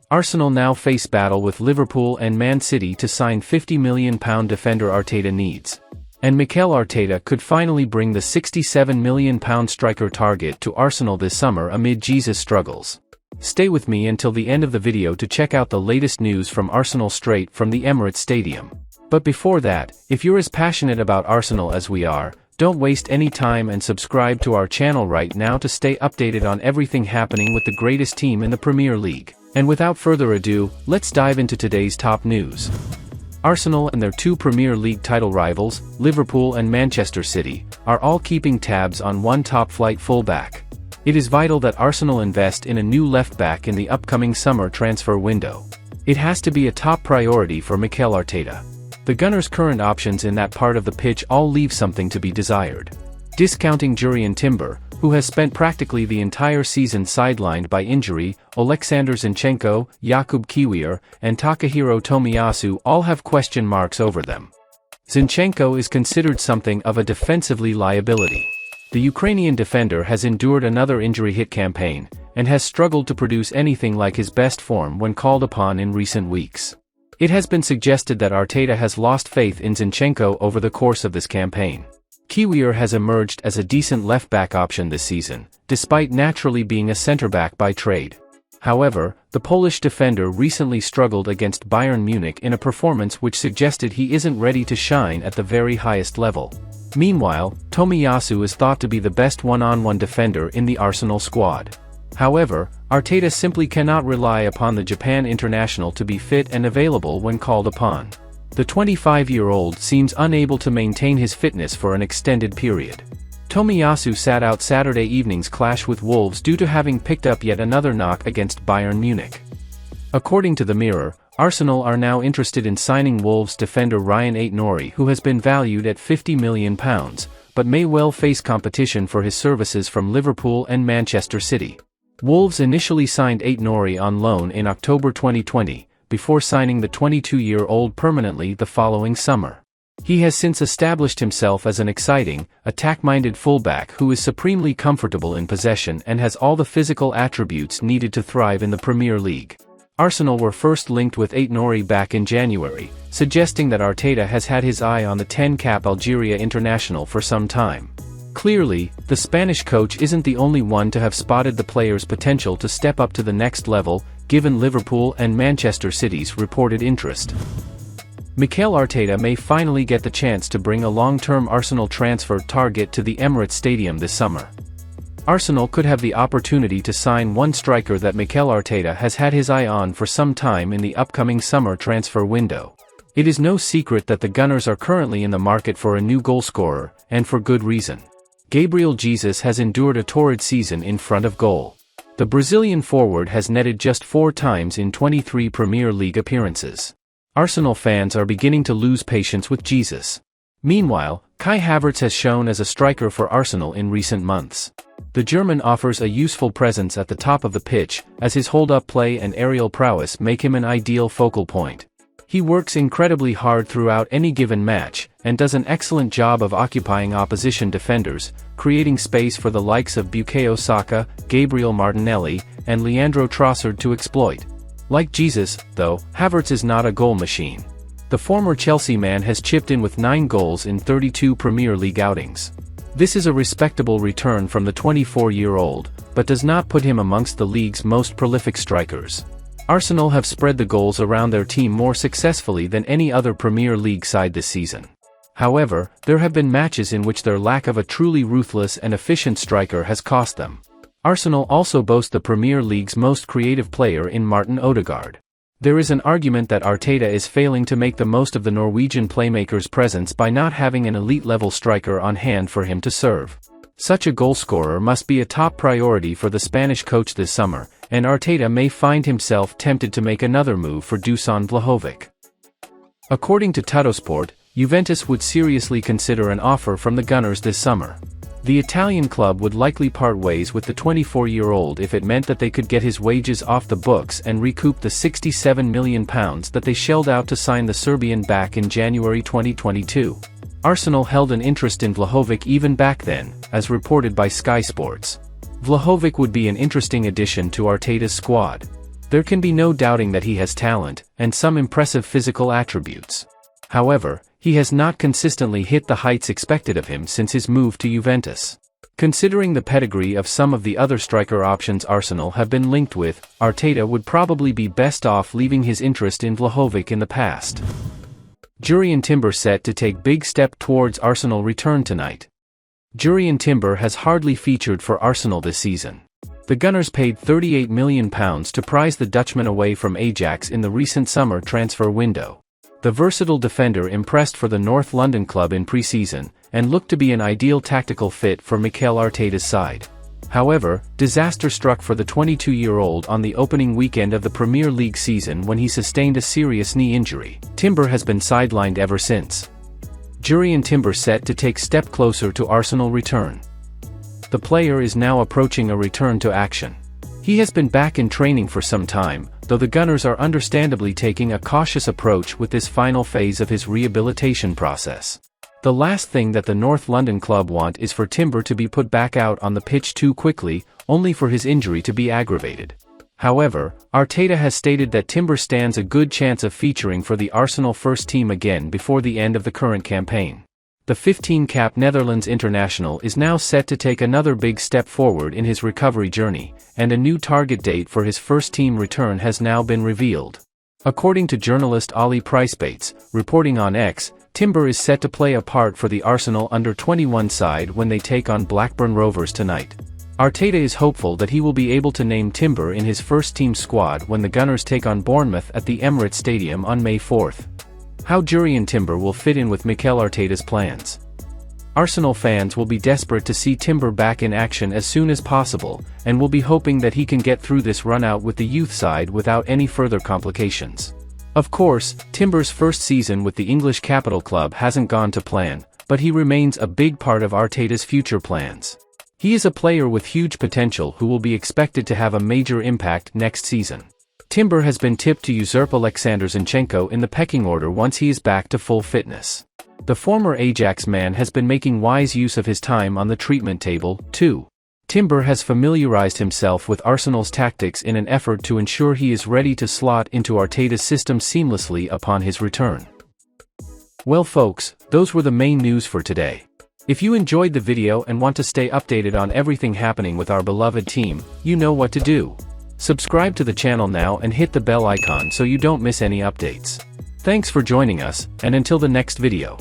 Arsenal now face battle with Liverpool and Man City to sign £50 million defender Arteta needs. And Mikel Arteta could finally bring the £67 million striker target to Arsenal this summer amid Jesus' struggles. Stay with me until the end of the video to check out the latest news from Arsenal straight from the Emirates Stadium. But before that, if you're as passionate about Arsenal as we are, don't waste any time and subscribe to our channel right now to stay updated on everything happening with the greatest team in the Premier League. And without further ado, let's dive into today's top news. Arsenal and their two Premier League title rivals, Liverpool and Manchester City, are all keeping tabs on one top-flight fullback. It is vital that Arsenal invest in a new left-back in the upcoming summer transfer window. It has to be a top priority for Mikel Arteta. The Gunners' current options in that part of the pitch all leave something to be desired. Discounting Jurrien Timber, who has spent practically the entire season sidelined by injury, Alexander Zinchenko, Jakub Kiwior, and Takahiro Tomiyasu all have question marks over them. Zinchenko is considered something of a defensively liability. The Ukrainian defender has endured another injury-hit campaign, and has struggled to produce anything like his best form when called upon in recent weeks. It has been suggested that Arteta has lost faith in Zinchenko over the course of this campaign. Kiwior has emerged as a decent left-back option this season, despite naturally being a centre-back by trade. However, the Polish defender recently struggled against Bayern Munich in a performance which suggested he isn't ready to shine at the very highest level. Meanwhile, Tomiyasu is thought to be the best one-on-one defender in the Arsenal squad. However, Arteta simply cannot rely upon the Japan international to be fit and available when called upon. The 25-year-old seems unable to maintain his fitness for an extended period. Tomiyasu sat out Saturday evening's clash with Wolves due to having picked up yet another knock against Bayern Munich. According to the Mirror, Arsenal are now interested in signing Wolves defender Ryan Aït-Nouri, who has been valued at £50 million, but may well face competition for his services from Liverpool and Manchester City. Wolves initially signed Aït-Nouri on loan in October 2020, before signing the 22-year-old permanently the following summer. He has since established himself as an exciting, attack-minded fullback who is supremely comfortable in possession and has all the physical attributes needed to thrive in the Premier League. Arsenal were first linked with Aït-Nouri back in January, suggesting that Arteta has had his eye on the 10-cap Algeria international for some time. Clearly, the Spanish coach isn't the only one to have spotted the player's potential to step up to the next level, given Liverpool and Manchester City's reported interest. Mikel Arteta may finally get the chance to bring a long-term Arsenal transfer target to the Emirates Stadium this summer. Arsenal could have the opportunity to sign one striker that Mikel Arteta has had his eye on for some time in the upcoming summer transfer window. It is no secret that the Gunners are currently in the market for a new goalscorer, and for good reason. Gabriel Jesus has endured a torrid season in front of goal. The Brazilian forward has netted just 4 times in 23 Premier League appearances. Arsenal fans are beginning to lose patience with Jesus. Meanwhile, Kai Havertz has shown as a striker for Arsenal in recent months. The German offers a useful presence at the top of the pitch, as his hold-up play and aerial prowess make him an ideal focal point. He works incredibly hard throughout any given match, and does an excellent job of occupying opposition defenders, creating space for the likes of Bukayo Saka, Gabriel Martinelli, and Leandro Trossard to exploit. Like Jesus, though, Havertz is not a goal machine. The former Chelsea man has chipped in with 9 goals in 32 Premier League outings. This is a respectable return from the 24-year-old, but does not put him amongst the league's most prolific strikers. Arsenal have spread the goals around their team more successfully than any other Premier League side this season. However, there have been matches in which their lack of a truly ruthless and efficient striker has cost them. Arsenal also boast the Premier League's most creative player in Martin Odegaard. There is an argument that Arteta is failing to make the most of the Norwegian playmaker's presence by not having an elite-level striker on hand for him to serve. Such a goalscorer must be a top priority for the Spanish coach this summer, and Arteta may find himself tempted to make another move for Dusan Vlahovic. According to Tuttosport, Juventus would seriously consider an offer from the Gunners this summer. The Italian club would likely part ways with the 24-year-old if it meant that they could get his wages off the books and recoup the £67 million that they shelled out to sign the Serbian back in January 2022. Arsenal held an interest in Vlahovic even back then, as reported by Sky Sports. Vlahovic would be an interesting addition to Arteta's squad. There can be no doubting that he has talent, and some impressive physical attributes. However, he has not consistently hit the heights expected of him since his move to Juventus. Considering the pedigree of some of the other striker options Arsenal have been linked with, Arteta would probably be best off leaving his interest in Vlahovic in the past. Jurrien Timber set to take big step towards Arsenal return tonight. Jurrien Timber has hardly featured for Arsenal this season. The Gunners paid £38 million to prize the Dutchman away from Ajax in the recent summer transfer window. The versatile defender impressed for the North London club in pre-season, and looked to be an ideal tactical fit for Mikel Arteta's side. However, disaster struck for the 22-year-old on the opening weekend of the Premier League season when he sustained a serious knee injury. Timber has been sidelined ever since. Jurrien Timber set to take step closer to Arsenal return. The player is now approaching a return to action. He has been back in training for some time, though the Gunners are understandably taking a cautious approach with this final phase of his rehabilitation process. The last thing that the North London club want is for Timber to be put back out on the pitch too quickly, only for his injury to be aggravated. However, Arteta has stated that Timber stands a good chance of featuring for the Arsenal first team again before the end of the current campaign. The 15-cap Netherlands international is now set to take another big step forward in his recovery journey, and a new target date for his first-team return has now been revealed. According to journalist Ollie Pricebates, reporting on X, Timber is set to play a part for the Arsenal under-21 side when they take on Blackburn Rovers tonight. Arteta is hopeful that he will be able to name Timber in his first-team squad when the Gunners take on Bournemouth at the Emirates Stadium on May 4th. How Jurrien Timber will fit in with Mikel Arteta's plans. Arsenal fans will be desperate to see Timber back in action as soon as possible, and will be hoping that he can get through this run-out with the youth side without any further complications. Of course, Timber's first season with the English capital club hasn't gone to plan, but he remains a big part of Arteta's future plans. He is a player with huge potential who will be expected to have a major impact next season. Timber has been tipped to usurp Alexander Zinchenko in the pecking order once he is back to full fitness. The former Ajax man has been making wise use of his time on the treatment table, too. Timber has familiarized himself with Arsenal's tactics in an effort to ensure he is ready to slot into Arteta's system seamlessly upon his return. Well folks, those were the main news for today. If you enjoyed the video and want to stay updated on everything happening with our beloved team, you know what to do. Subscribe to the channel now and hit the bell icon so you don't miss any updates. Thanks for joining us, and until the next video.